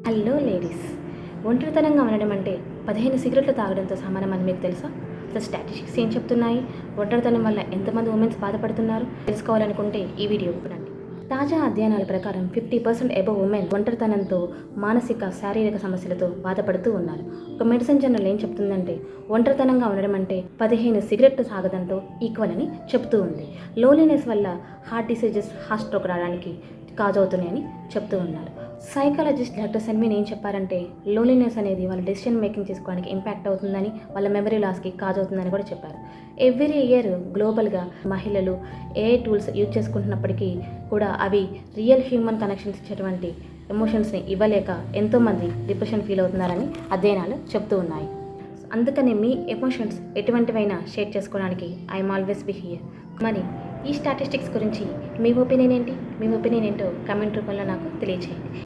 Hello ladies, ఒంటరితనంగా ఉండడం అంటే 15 సిగరెట్లు తాగడంతో సమానమని మీకు తెలుసా? అసలు స్టాటిస్టిక్స్ ఏం చెప్తున్నాయి? ఒంటరితనం వల్ల ఎంతమంది ఉమెన్స్ బాధపడుతున్నారు? తెలుసుకోవాలనుకుంటే ఈ వీడియో చూడండి. తాజా అధ్యయనాల ప్రకారం 50% అబవ్ ఉమెన్ ఒంటరితనంతో మానసిక శారీరక సమస్యలతో బాధపడుతూ ఉన్నారు. ఒక మెడిసిన్ జర్నల్ ఏం చెప్తుందంటే ఒంటరితనంగా ఉండడం అంటే 15 సిగరెట్లు తాగడంతో ఈక్వల్ అని చెప్తూ ఉంది. లోన్లీనెస్ వల్ల హార్ట్ డిసీజెస్, హార్ట్ స్ట్రోక్ రావడానికి కాజ్ అవుతున్నాయని చెప్తూ ఉన్నారు. సైకాలజిస్ట్ డాక్టర్ సెన్మిన్ ఏం చెప్పారంటే లోన్లీనెస్ అనేది వాళ్ళ డెసిషన్ మేకింగ్ చేసుకోవడానికి ఇంపాక్ట్ అవుతుందని, వాళ్ళ మెమరీ లాస్కి కాజ్ అవుతుందని కూడా చెప్పారు. ఎవ్రీ ఇయర్ గ్లోబల్గా మహిళలు ఏఐ టూల్స్ యూజ్ చేసుకుంటున్నప్పటికీ కూడా అవి రియల్ హ్యూమన్ కనెక్షన్స్ ఇచ్చేటువంటి ఎమోషన్స్ని ఇవ్వలేక ఎంతోమంది డిప్రెషన్ ఫీల్ అవుతున్నారని అధ్యయనాలు చెప్తూ ఉన్నాయి. అందుకని మీ ఎమోషన్స్ ఎటువంటివైనా షేర్ చేసుకోవడానికి ఐఎమ్ ఆల్వేస్ బి హియర్. మరి ఈ స్టాటిస్టిక్స్ గురించి మీ ఒపీనియన్ ఏంటి? మీ ఒపీనియన్ ఏంటో కామెంట్ రూపంలో నాకు తెలియజేయండి.